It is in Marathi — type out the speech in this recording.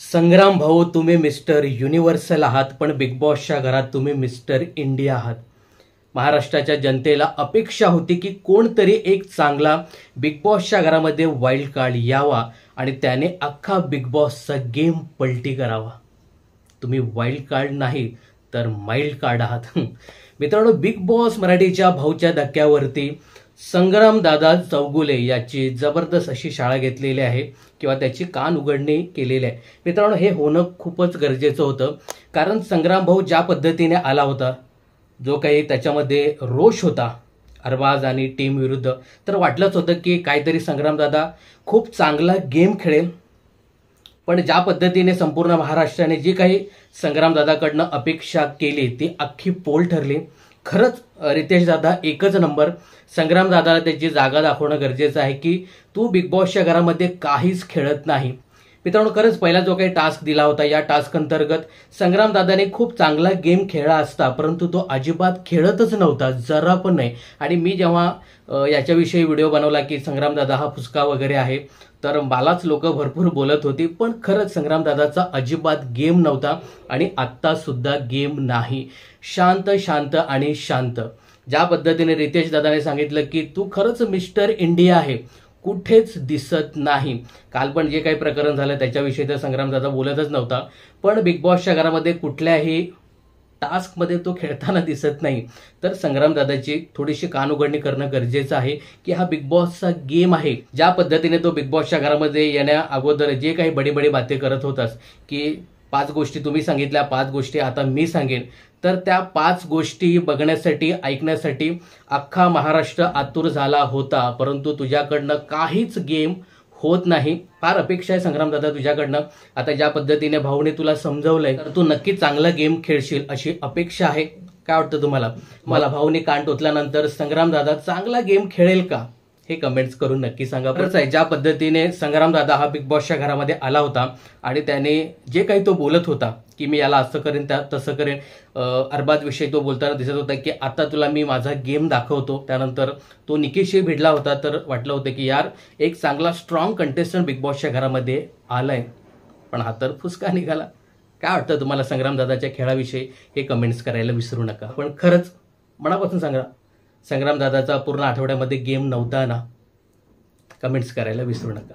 संग्राम भाऊ, तुम्ही मिस्टर युनिव्हर्सल आहात, पण बिग बॉसच्या घरात तुम्ही मिस्टर इंडिया आहात. महाराष्ट्राच्या जनतेला अपेक्षा होती की कोणतरी एक चांगला बिग बॉसच्या घरामध्ये वाईल्ड कार्ड यावा आणि त्याने अख्खा बिग बॉसचा गेम पलटी करावा. तुम्ही वाईल्ड कार्ड नाही तर माइल्ड कार्ड आहात. मित्रांनो, बिग बॉस मराठीच्या भाऊच्या धक्क्यावरती संग्रामदादा चौगुले याची जबरदस्त अशी शाळा घेतलेली आहे किंवा त्याची कान उघडणी केलेली आहे. मित्रांनो, हे होणं खूपच गरजेचं होतं, कारण संग्राम भाऊ ज्या पद्धतीने आला होता, जो काही त्याच्यामध्ये रोष होता अरबाज आणि टीम विरुद्ध, तर वाटलंच होतं की काहीतरी संग्रामदादा खूप चांगला गेम खेळेल. पण ज्या पद्धतीने संपूर्ण महाराष्ट्राने जी काही संग्रामदादाकडनं अपेक्षा केली ती अख्खी पोल ठरली. खरंच रितेश दादा एकच नंबर. संग्रामदादाला त्याची जागा दाखवणं गरजेचं आहे की तू बिग बॉसच्या घरामध्ये काहीच खेळत नाही. मित्रांनो, खरंच पहिला जो काही टास्क दिला होता, या टास्क अंतर्गत संग्रामदादाने खूप चांगला गेम खेळला असता, परंतु तो अजिबात खेळतच नव्हता, जरा पण नाही. आणि मी जेव्हा याच्याविषयी व्हिडिओ बनवला की संग्रामदादा हा फुसका वगैरे आहे, तर मलाच लोक भरपूर बोलत होती, पण खरंच संग्रामदादाचा अजिबात गेम नव्हता आणि आत्ता सुद्धा गेम नाही. शांत शांत आणि शांत. ज्या पद्धतीने रितेश दादाने सांगितलं की तू खरंच मिस्टर इंडिया आहे, कुठेच दिसत नाही. काल पण जे काही प्रकरण झालं त्याच्याविषयी तर संग्रामदादा बोलतच नव्हता, पण बिग बॉसच्या घरामध्ये कुठल्याही टास्कमध्ये तो खेळताना दिसत नाही. तर संग्रामदादाची थोडीशी कानउघडणी करणं गरजेचं आहे की हा बिग बॉसचा गेम आहे. ज्या पद्धतीने तो बिग बॉसच्या घरामध्ये येण्या अगोदर जे काही बडी बडी बातें करत होतास की 5 गोष्टी तुम्ही सांगितल्या, 5 गोष्टी आता मी सांगेन, तर त्या 5 गोष्टी बघण्यासाठी ऐकण्यासाठी अख्खा महाराष्ट्र आतुर झाला होता, परंतु तुझ्याकडनं काहीच गेम होत नाही. फार अपेक्षा आहे संग्रामदादा तुझ्याकडनं. आता ज्या पद्धतीने भाऊने तुला समजवलंय तर तू नक्की चांगला गेम खेळशील अशी अपेक्षा आहे. काय वाटतं तुम्हाला? मला भाऊने कान टोचल्यानंतर संग्रामदादा चांगला गेम खेळेल का, हे कमेंट्स करून नक्की सांगा. खरंच आहे, ज्या पद्धतीने संग्रामदादा हा बिग बॉसच्या घरामध्ये आला होता आणि त्याने जे काही तो बोलत होता की मी याला असं करेन तसं करेन, अरबाज विषयी तो बोलताना दिसत होता की आता तुला मी माझा गेम दाखवतो. त्यानंतर तो निकेशशी भिडला होता, तर वाटलं होतं की यार एक चांगला स्ट्रॉंग कंटेस्टंट बिग बॉसच्या घरामध्ये आलाय, पण हा तर फुसका निघाला. काय वाटतं तुम्हाला संग्रामदादाच्या खेळाविषयी, हे कमेंट्स करायला विसरू नका. पण खरंच मनापासून सांगा, संग्रामदादाचा पूर्ण आठवड्यामध्ये गेम नव्हता ना? कमेंट्स करायला विसरू नका.